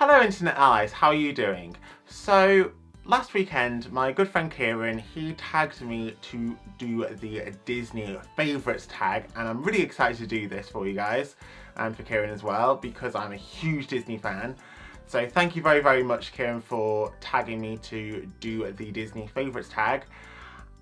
Hello Internet Allies, how are you doing? So, last weekend my good friend Ciaran, he tagged me to do the Disney favourites tag, and I'm really excited to do this for you guys and for Ciaran as well because I'm a huge Disney fan. So thank you very much Ciaran for tagging me to do the Disney favourites tag.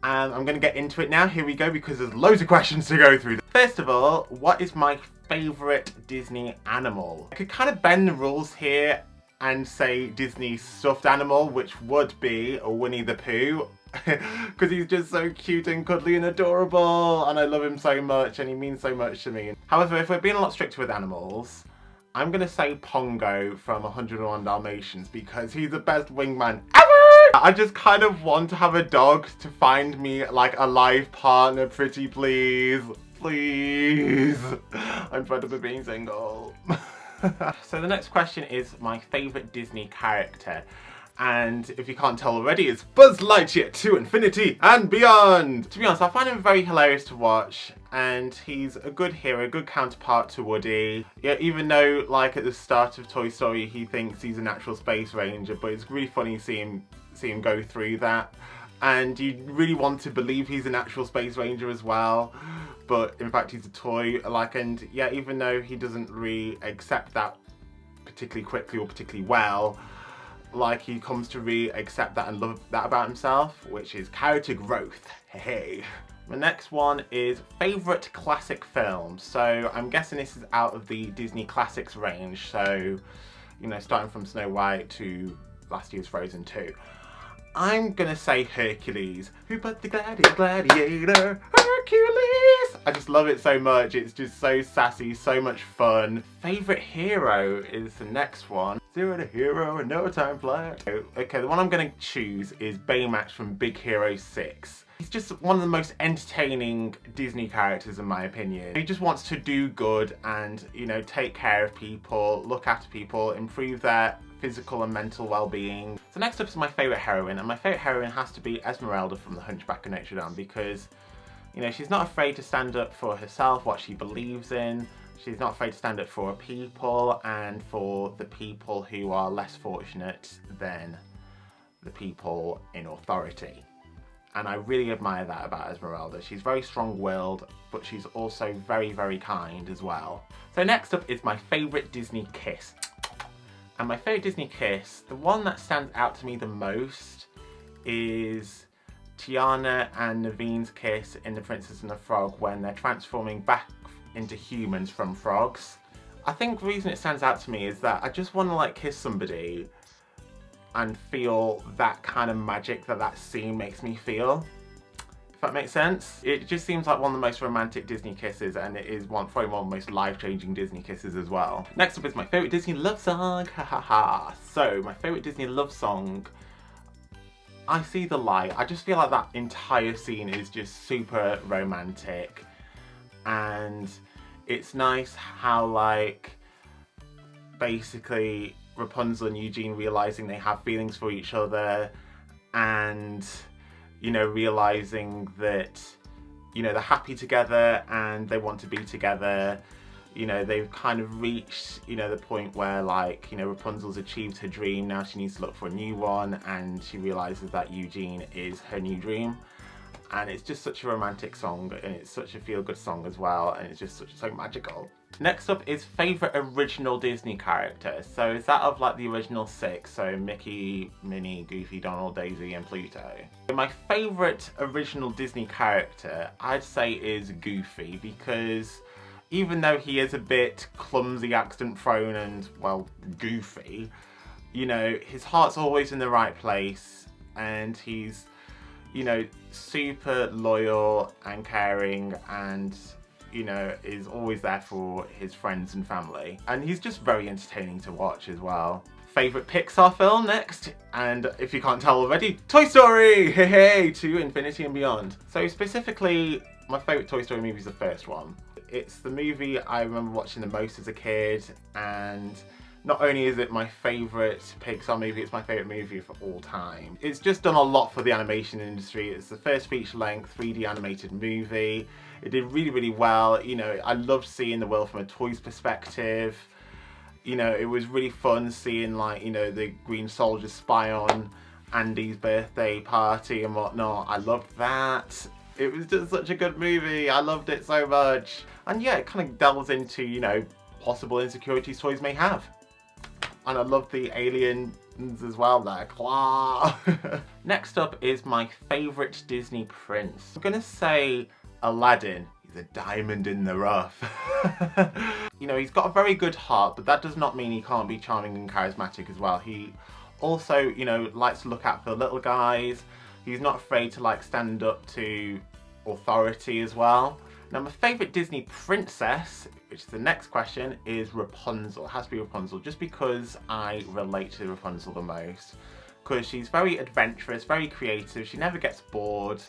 And I'm going to get into it now, here we go, because there's loads of questions to go through. First of all, what is my favourite Disney animal? I could kind of bend the rules here and say Disney stuffed animal, which would be Winnie the Pooh, because he's just so cute and cuddly and adorable, and I love him so much and he means so much to me. However, if we're being a lot stricter with animals, I'm going to say Pongo from 101 Dalmatians because he's the best wingman ever! I just kind of want to have a dog to find me like a life partner, pretty please. Please. I'm fed up of being single. So the next question is my favourite Disney character. And if you can't tell already, it's Buzz Lightyear to infinity and beyond! To be honest, I find him very hilarious to watch, and he's a good hero, a good counterpart to Woody. Yeah, even though, like, at the start of Toy Story, he thinks he's a natural space ranger, but it's really funny to see him go through that. And you really want to believe he's a natural space ranger as well, but in fact he's a toy. And yeah, even though he doesn't really accept that particularly quickly or particularly well, like, he comes to really accept that and love that about himself, which is character growth. Hey. The next one is favourite classic film. So I'm guessing this is out of the Disney Classics range. So, you know, starting from Snow White to last year's Frozen 2. I'm gonna say Hercules. Who but the gladiator? Hercules! I just love it so much. It's just so sassy, so much fun. Favourite hero is the next one. Zero to hero and no time flat. Okay, the one I'm gonna choose is Baymax from Big Hero 6. He's just one of the most entertaining Disney characters in my opinion. He just wants to do good and, you know, take care of people, look after people, improve their physical and mental well-being. So next up is my favourite heroine, and my favourite heroine has to be Esmeralda from The Hunchback of Notre Dame because, you know, she's not afraid to stand up for herself, what she believes in. She's not afraid to stand up for her people and for the people who are less fortunate than the people in authority. And I really admire that about Esmeralda. She's very strong-willed, but she's also very kind as well. So next up is my favourite Disney kiss. And my favourite Disney kiss, the one that stands out to me the most is Tiana and Naveen's kiss in The Princess and the Frog when they're transforming back into humans from frogs. I think the reason it stands out to me is that I just want to like kiss somebody and feel that kind of magic that scene makes me feel. If that makes sense. It just seems like one of the most romantic Disney kisses, and it is probably one of the most life-changing Disney kisses as well. Next up is my favourite Disney love song, So, my favourite Disney love song, I See the Light. I just feel like that entire scene is just super romantic, and it's nice how, like, basically Rapunzel and Eugene realising they have feelings for each other, and, you know, realising that, you know, they're happy together and they want to be together. You know, they've kind of reached, you know, the point where, like, you know, Rapunzel's achieved her dream, now she needs to look for a new one, and she realises that Eugene is her new dream. And it's just such a romantic song, and it's such a feel-good song as well, and it's just so magical. Next up is favourite original Disney character. So is that of like the original 6, so Mickey, Minnie, Goofy, Donald, Daisy and Pluto. My favourite original Disney character I'd say is Goofy, because even though he is a bit clumsy, accident prone and, well, goofy, you know, his heart's always in the right place, and he's, you know, super loyal and caring, and, you know, is always there for his friends and family. And he's just very entertaining to watch as well. Favourite Pixar film next, and if you can't tell already, Toy Story! Hey, to infinity and beyond. So specifically, my favourite Toy Story movie is the first one. It's the movie I remember watching the most as a kid, and not only is it my favourite Pixar movie, it's my favourite movie of all time. It's just done a lot for the animation industry. It's the first feature-length 3D animated movie. It did really well. You know, I loved seeing the world from a toy's perspective. You know, it was really fun seeing, like, you know, the Green Soldier spy on Andy's birthday party and whatnot. I loved that. It was just such a good movie. I loved it so much. And yeah, it kind of delves into, you know, possible insecurities toys may have. And I love the aliens as well there. Claw. Next up is my favourite Disney prince. I'm gonna say Aladdin. He's a diamond in the rough. You know, he's got a very good heart, but that does not mean he can't be charming and charismatic as well. He also, you know, likes to look out for the little guys. He's not afraid to, like, stand up to authority as well. Now, my favourite Disney princess, which is the next question, is Rapunzel. It has to be Rapunzel, just because I relate to Rapunzel the most. Because she's very adventurous, very creative, she never gets bored.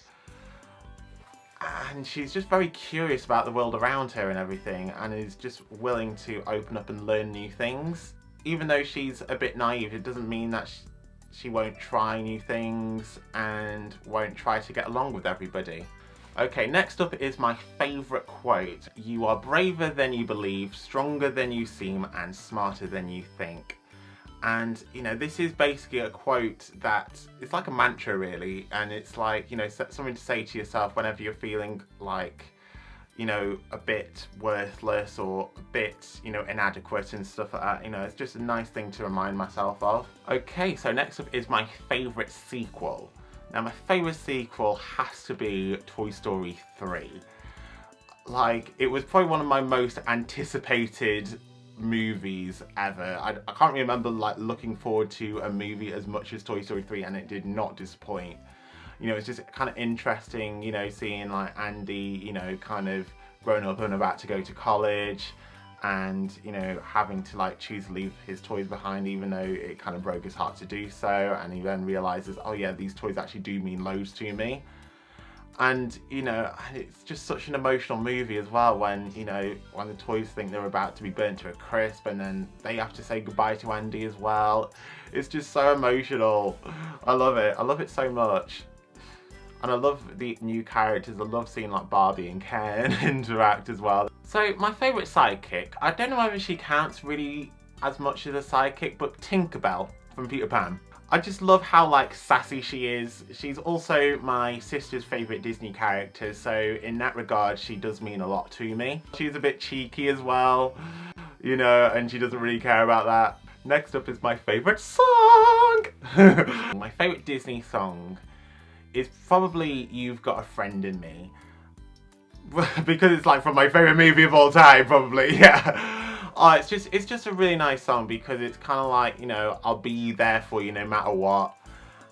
And she's just very curious about the world around her and everything, and is just willing to open up and learn new things. Even though she's a bit naive, it doesn't mean that she won't try new things and won't try to get along with everybody. Okay, next up is my favourite quote. You are braver than you believe, stronger than you seem, and smarter than you think. And, you know, this is basically a quote that, it's like a mantra really, and it's like, you know, something to say to yourself whenever you're feeling like, you know, a bit worthless or a bit, you know, inadequate and stuff like that. You know, it's just a nice thing to remind myself of. Okay, so next up is my favourite sequel. Now, my favourite sequel has to be Toy Story 3. Like, it was probably one of my most anticipated movies ever. I can't remember, like, looking forward to a movie as much as Toy Story 3, and it did not disappoint. You know, it's just kind of interesting, you know, seeing, like, Andy, you know, kind of grown up and about to go to college, and, you know, having to, like, choose to leave his toys behind, even though it kind of broke his heart to do so. And he then realizes, oh yeah, these toys actually do mean loads to me. And, you know, it's just such an emotional movie as well, when, you know, when the toys think they're about to be burnt to a crisp, and then they have to say goodbye to Andy as well. It's just so emotional. I love it. I love it so much. And I love the new characters. I love seeing, like, Barbie and Ken interact as well. So my favourite sidekick, I don't know whether she counts really as much as a sidekick, but Tinkerbell from Peter Pan. I just love how, like, sassy she is. She's also my sister's favourite Disney character, so in that regard she does mean a lot to me. She's a bit cheeky as well, you know, and she doesn't really care about that. Next up is my favourite song! My favourite Disney song is probably You've Got a Friend in Me. Because it's, like, from my favourite movie of all time, probably, yeah. It's just a really nice song, because it's kind of like, you know, I'll be there for you no matter what.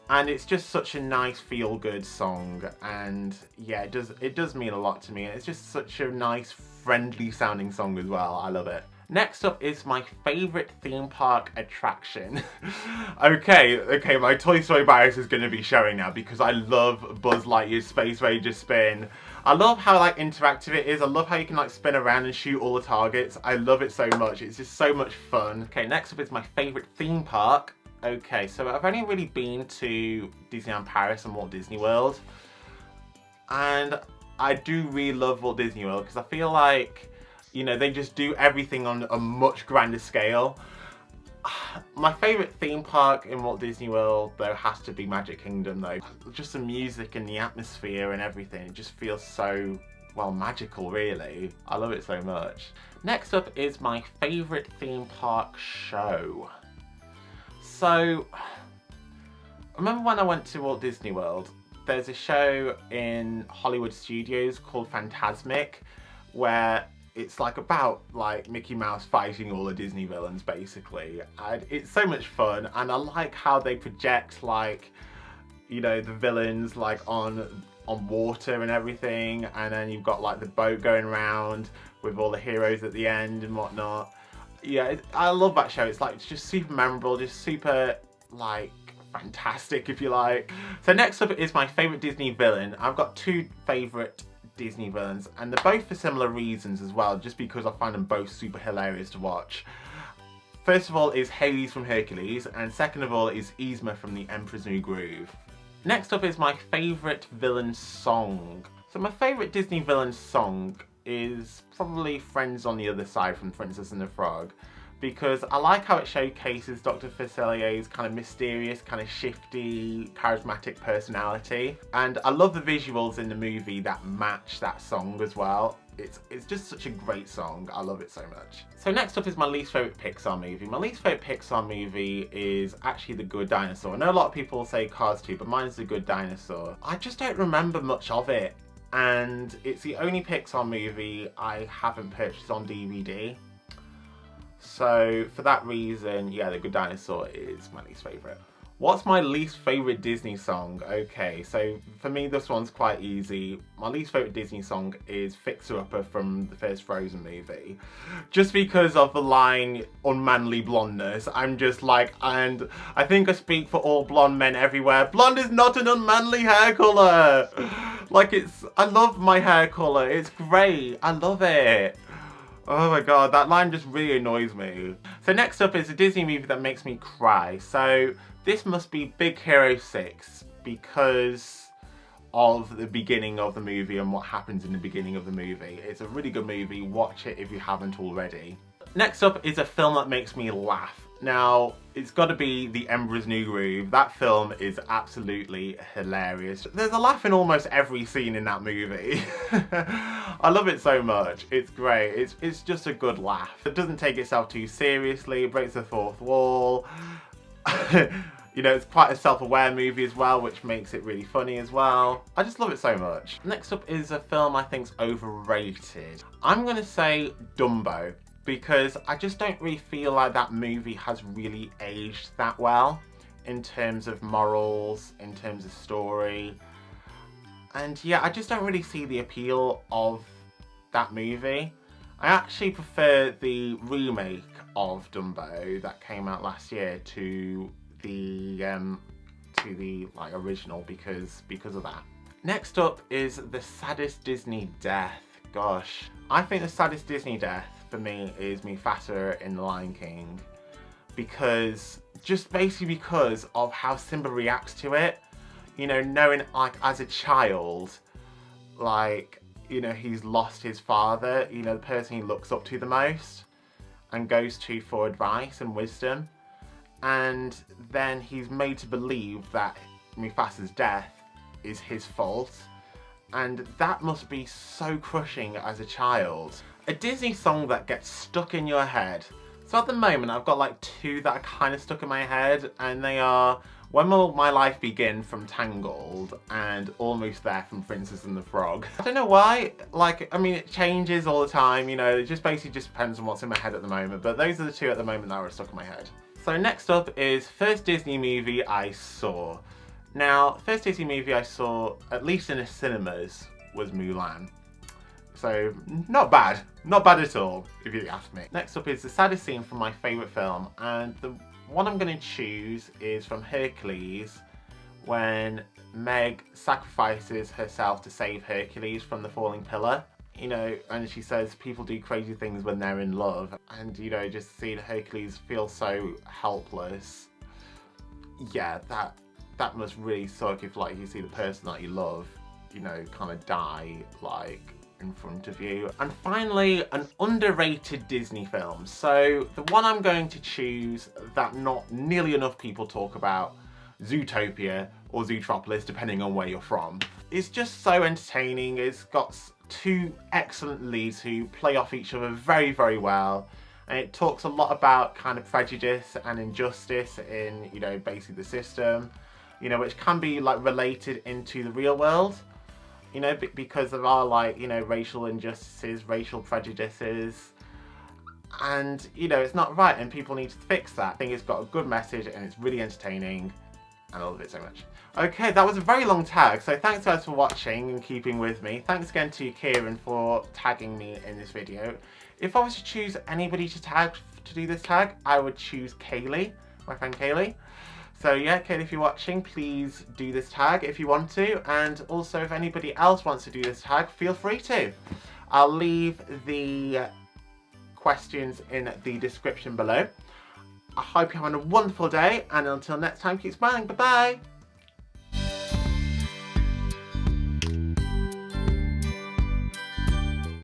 And it's just such a nice feel-good song, and yeah, it does mean a lot to me. It's just such a nice, friendly sounding song as well. I love it. Next up is my favourite theme park attraction. Okay, my Toy Story bias is going to be showing now, because I love Buzz Lightyear's Space Ranger spin. I love how, like, interactive it is. I love how you can, like, spin around and shoot all the targets. I love it so much. It's just so much fun. Okay, next up is my favourite theme park. Okay, so I've only really been to Disneyland Paris and Walt Disney World. And I do really love Walt Disney World, because I feel like, you know, they just do everything on a much grander scale. My favourite theme park in Walt Disney World, though, has to be Magic Kingdom, though. Just the music and the atmosphere and everything, it just feels so, well, magical, really. I love it so much. Next up is my favourite theme park show. So, remember when I went to Walt Disney World, there's a show in Hollywood Studios called Fantasmic, where it's like about, like, Mickey Mouse fighting all the Disney villains, basically. And it's so much fun, and I like how they project, like, you know, the villains, like, on water and everything, and then you've got, like, the boat going around with all the heroes at the end and whatnot. Yeah, I love that show. It's, like, it's just super memorable, just super, like, fantastic, if you like. So next up is my favourite Disney villain. I've got two favourite Disney villains, and they're both for similar reasons as well, just because I find them both super hilarious to watch. First of all is Hades from Hercules, and second of all is Yzma from The Emperor's New Groove. Next up is my favourite villain song. So my favourite Disney villain song is probably Friends on the Other Side from Princess and the Frog, because I like how it showcases Dr. Facilier's kind of mysterious, kind of shifty, charismatic personality. And I love the visuals in the movie that match that song as well. It's just such a great song. I love it so much. So next up is my least favourite Pixar movie. My least favourite Pixar movie is actually The Good Dinosaur. I know a lot of people say Cars 2, but mine is The Good Dinosaur. I just don't remember much of it. And it's the only Pixar movie I haven't purchased on DVD. So for that reason, yeah, The Good Dinosaur is my least favourite. What's my least favourite Disney song? Okay, so for me this one's quite easy. My least favourite Disney song is Fixer Upper from the first Frozen movie. Just because of the line, unmanly blondness. I'm just like, and I think I speak for all blonde men everywhere, blonde is not an unmanly hair colour! Like I love my hair colour, it's great, I love it. Oh my god, that line just really annoys me. So next up is a Disney movie that makes me cry. So this must be Big Hero 6 because of the beginning of the movie and what happens in the beginning of the movie. It's a really good movie, watch it if you haven't already. Next up is a film that makes me laugh. Now, it's got to be The Emperor's New Groove. That film is absolutely hilarious. There's a laugh in almost every scene in that movie. I love it so much. It's great. It's just a good laugh. It doesn't take itself too seriously. It breaks the fourth wall. You know, it's quite a self-aware movie as well, which makes it really funny as well. I just love it so much. Next up is a film I think's overrated. I'm gonna say Dumbo, because I just don't really feel like that movie has really aged that well in terms of morals, in terms of story. And yeah, I just don't really see the appeal of that movie. I actually prefer the remake of Dumbo that came out last year to the like original because of that. Next up is the saddest Disney death. Gosh, I think the saddest Disney death for me is Mufasa in The Lion King, because basically because of how Simba reacts to it. You know, knowing like as a child, like, you know, he's lost his father, you know, the person he looks up to the most and goes to for advice and wisdom. And then he's made to believe that Mufasa's death is his fault. And that must be so crushing as a child. A Disney song that gets stuck in your head. So at the moment I've got like two that are kind of stuck in my head, and they are When Will My Life Begin from Tangled and Almost There from Princess and the Frog. I don't know why, like, I mean, it changes all the time, you know, it just basically just depends on what's in my head at the moment, but those are the two at the moment that are stuck in my head. So next up is first Disney movie I saw. Now, first Disney movie I saw, at least in the cinemas, was Mulan. So, not bad. Not bad at all, if you ask me. Next up is the saddest scene from my favourite film, and the one I'm going to choose is from Hercules, when Meg sacrifices herself to save Hercules from the falling pillar. You know, and she says people do crazy things when they're in love, and, you know, just seeing Hercules feel so helpless. Yeah, that must really suck if, like, you see the person that you love, you know, kind of die, like, in front of you. And finally, an underrated Disney film. So the one I'm going to choose that not nearly enough people talk about, Zootopia or Zootropolis, depending on where you're from. It's just so entertaining. It's got two excellent leads who play off each other very, very well. And it talks a lot about kind of prejudice and injustice in, you know, basically the system, you know, which can be like related into the real world, you know, because there are, like, you know, racial injustices, racial prejudices, and, you know, it's not right and people need to fix that. I think it's got a good message and it's really entertaining, and I love it so much. Okay, that was a very long tag, so thanks guys for watching and keeping with me. Thanks again to Ciaran for tagging me in this video. If I was to choose anybody to tag to do this tag, I would choose Kaylee, my friend Kaylee. So yeah, Kaylee, if you're watching, please do this tag if you want to, and also if anybody else wants to do this tag, feel free to. I'll leave the questions in the description below. I hope you're having a wonderful day, and until next time, keep smiling. Bye bye.